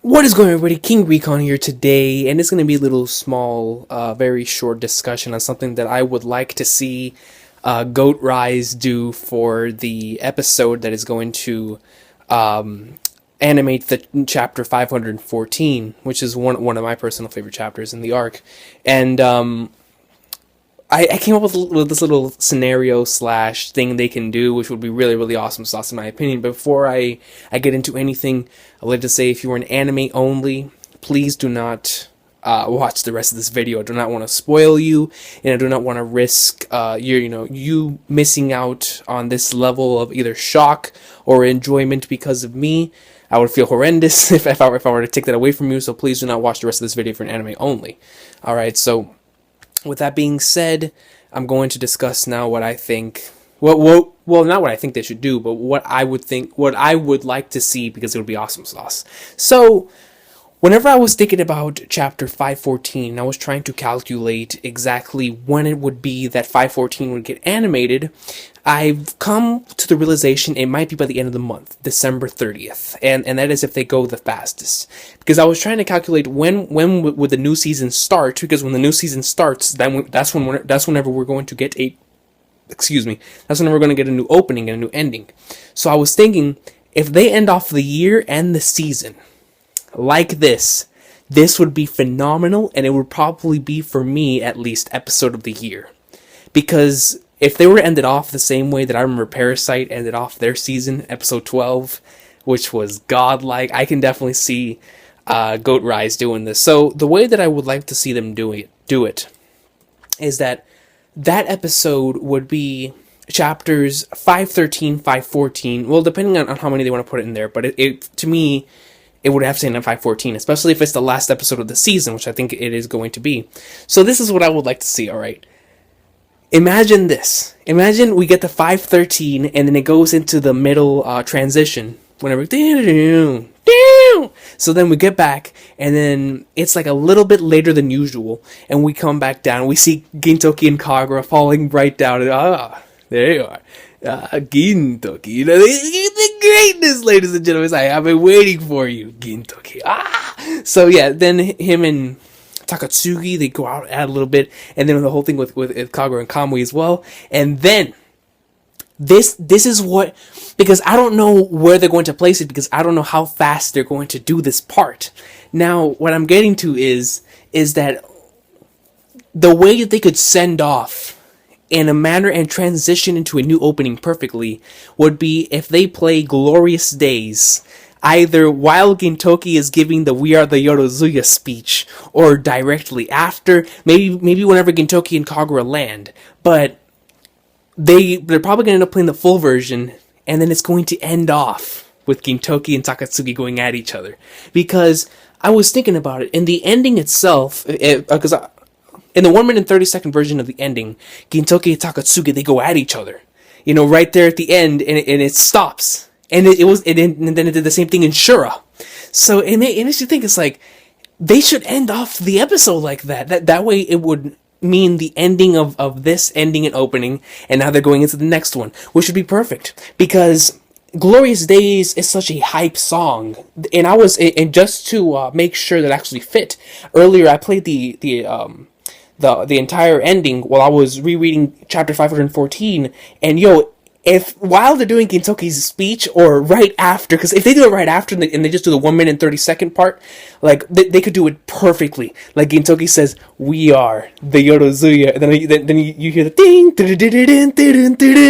What is going on, everybody? King Recon here today, and it's going to be a little small, very short discussion on something that I would like to see Goatrise do for the episode that is going to animate the chapter 514, which is one of my personal favorite chapters in the arc. And I came up with this little scenario slash thing they can do, which would be really, really awesome sauce in my opinion. But before I get into anything, I'd like to say if you're an anime only, please do not watch the rest of this video. I do not want to spoil you, and I do not want to risk you missing out on this level of either shock or enjoyment because of me. I would feel horrendous if I were to take that away from you. So please do not watch the rest of this video for an anime only. All right, so. With that being said, I'm going to discuss now what I think. Well, not what I think they should do, but what I would like to see because it would be awesome sauce. So, whenever I was thinking about chapter 514, I was trying to calculate exactly when it would be that 514 would get animated. I've come to the realization it might be by the end of the month, December 30th, and that is if they go the fastest. Because I was trying to calculate when would the new season start, because when the new season starts, that's whenever we're going to get that's whenever we're going to get a new opening and a new ending. So I was thinking, if they end off the year and the season like this would be phenomenal, and it would probably be, for me at least, episode of the year. Because if they were to end it off the same way that I remember Parasite ended off their season, episode 12, which was godlike, I can definitely see Goatrise doing this. So the way that I would like to see them do it is that episode would be chapters 513, 514, well, depending on how many they want to put it in there, but it to me, it would have to end at 514, especially if it's the last episode of the season, which I think it is going to be. So this is what I would like to see, alright? Imagine this. Imagine we get to 513, and then it goes into the middle transition. Whenever... So then we get back, and then it's like a little bit later than usual, and we come back down. We see Gintoki and Kagura falling right down, and there you are. Gintoki. The greatness, ladies and gentlemen. I've been waiting for you, Gintoki. So yeah, then him and Takatsugi, they go out, add a little bit, and then the whole thing with Kagura and Kamui as well. And then this is what, because I don't know where they're going to place it, because I don't know how fast they're going to do this part. Now, what I'm getting to is that the way that they could send off in a manner and transition into a new opening perfectly would be if they play Glorious Days either while Gintoki is giving the "We Are the Yorozuya" speech, or directly after, maybe whenever Gintoki and Kagura land, but they're probably going to end up playing the full version, and then it's going to end off with Gintoki and Takatsuki going at each other. Because I was thinking about it, in the ending itself, because in the 1 minute and 30-second version of the ending, Gintoki and Takatsuki, they go at each other. You know, right there at the end, and it stops. And then it did the same thing in Shura. So it makes you think, it's like, they should end off the episode like that. That way it would mean the ending of this ending and opening, and now they're going into the next one, which would be perfect. Because Glorious Days is such a hype song, and just to make sure that it actually fit, earlier I played the entire ending while I was rereading chapter 514, and if while they're doing Gintoki's speech, or right after, because if they do it right after and they just do the 1 minute and 30-second part, like they could do it perfectly. Like Gintoki says, "We are the Yorozuya," and then you hear the ding, and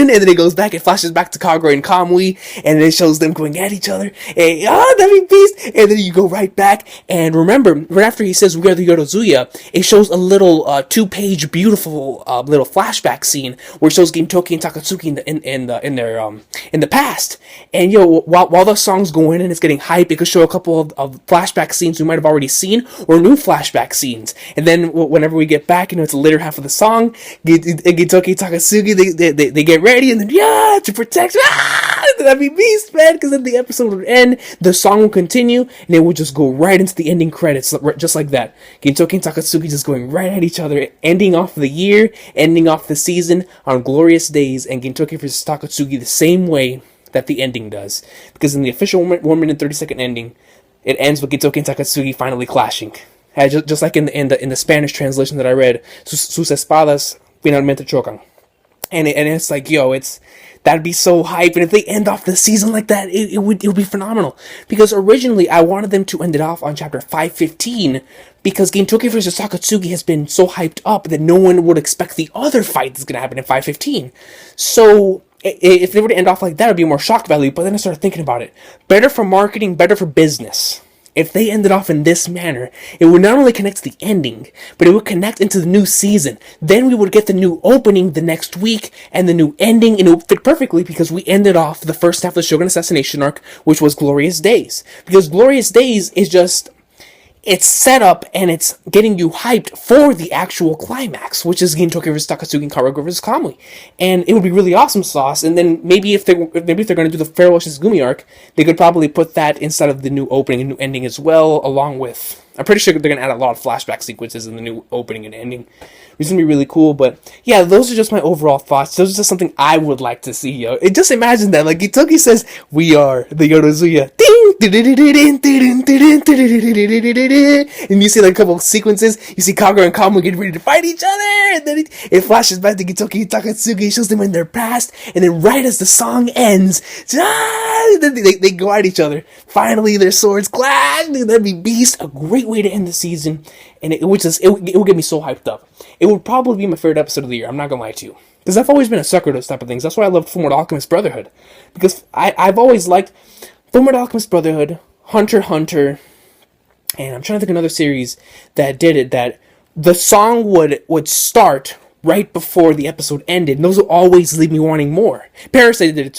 then it goes back, it flashes back to Kagura and Kamui, and it shows them going at each other, and that'd be beast. And then you go right back, and remember, right after he says "We are the Yorozuya," it shows a little 2-page beautiful little flashback scene where it shows Gintoki and Takatsuki in the past. And while the song's going and it's getting hype, it could show a couple of flashback scenes we might have already seen, or new flashback scenes. And then whenever we get back, it's the later half of the song, Gintoki, Takatsuki, they get ready, and then to protect, that'd be beast, man. Because then the episode would end, the song will continue, and it would just go right into the ending credits, just like that. Gintoki and Takatsuki just going right at each other, ending off the year, ending off the season on Glorious Days, and Gintoki versus Takatsuki the same way that the ending does. Because in the official 1 minute 30-second ending, It ends with Gintoki and Takatsuki finally clashing. Just like in the Spanish translation that I read, sus espadas finalmente chocan. And it's like, yo, that'd be so hype. And if they end off the season like that, it would be phenomenal. Because originally I wanted them to end it off on chapter 515, because Gintoki versus Takatsuki has been so hyped up that no one would expect the other fight that's gonna happen in 515. So if they were to end off like that, it'd be more shock value. But then I started thinking about it. Better for marketing, better for business. If they ended off in this manner, it would not only connect to the ending, but it would connect into the new season. Then we would get the new opening the next week, and the new ending, and it would fit perfectly because we ended off the first half of the Shogun Assassination arc, which was Glorious Days. Because Glorious Days is just, it's set up and it's getting you hyped for the actual climax, which is Gintoki versus Takatsuki and Karago versus Kamui. And it would be really awesome sauce. And then maybe if they're going to do the Farewell Shizugumi arc, they could probably put that inside of the new opening and new ending as well, along with, I'm pretty sure they're going to add a lot of flashback sequences in the new opening and ending. It's going to be really cool. But yeah, those are just my overall thoughts. Those are just something I would like to see, yo. Just imagine that. Like, Gintoki says, we are the Yodozuya. Ding! And you see like a couple of sequences. You see Kagura and Kamui getting ready to fight each other. And then it flashes back to Gintoki and Takatsuki. Shows them in their past. And then right as the song ends, then they go at each other. Finally, their swords clash. That'd be beast. A great way to end the season. And it would get me so hyped up. It would probably be my favorite episode of the year. I'm not gonna lie to you. Because I've always been a sucker to those type of things. That's why I loved Fullmetal Alchemist Brotherhood. Because I've always liked Fullmetal Alchemist Brotherhood, Hunter x Hunter, and I'm trying to think of another series that did it, that the song would start right before the episode ended, and those will always leave me wanting more. Parasite did it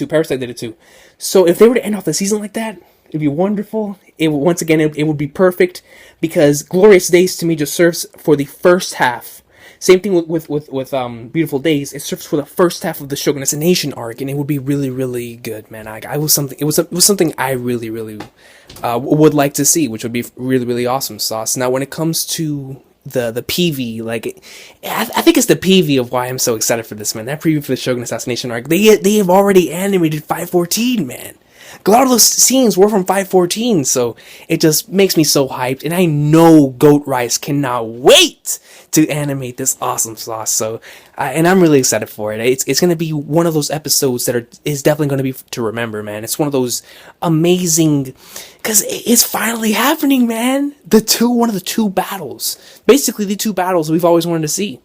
too. So if they were to end off the season like that, it'd be wonderful. It would be perfect, because Glorious Days to me just serves for the first half. Same thing with Beautiful Days. It serves for the first half of the Shogun Assassination arc, and it would be really, really good, man. It was something I really, really would like to see, which would be really, really awesome sauce. Now, when it comes to the PV, like, I think it's the PV of why I'm so excited for this, man. That preview for the Shogun Assassination arc, they have already animated 514, man. A lot of those scenes were from 514, so it just makes me so hyped. And I know Goatrise cannot wait to animate this awesome sauce. So, and I'm really excited for it. It's going to be one of those episodes that is definitely going to be to remember, man. It's one of those amazing, because it's finally happening, man. One of the two battles, basically the two battles we've always wanted to see.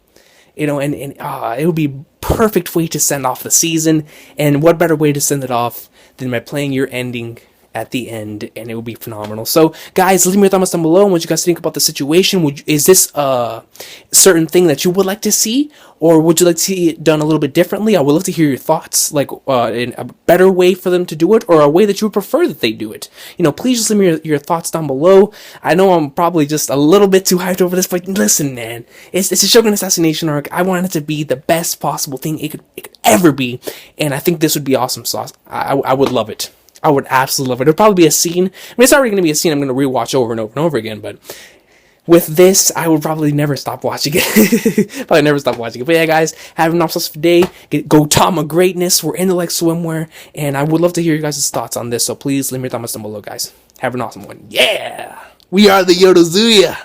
You know, and it would be perfect way to send off the season. And what better way to send it off than by playing your ending at the end, and it would be phenomenal. So, guys, leave me your thumbs down below on what you guys think about the situation. Is this a certain thing that you would like to see, or would you like to see it done a little bit differently? I would love to hear your thoughts, like in a better way for them to do it, or a way that you would prefer that they do it. You know, please just leave me your thoughts down below. I know I'm probably just a little bit too hyped over this, but listen, man, it's a Shogun Assassination arc. I want it to be the best possible thing it could ever be, and I think this would be awesome sauce. I would love it. I would absolutely love it. It'll probably be a scene. I mean, it's already going to be a scene I'm going to rewatch over and over and over again, but with this, I would probably never stop watching it. But yeah, guys, have an awesome day. Get Gintama greatness. We're in the like swimwear, and I would love to hear your guys' thoughts on this, so please leave me your thumbs down below, guys. Have an awesome one. Yeah! We are the Yodozuya!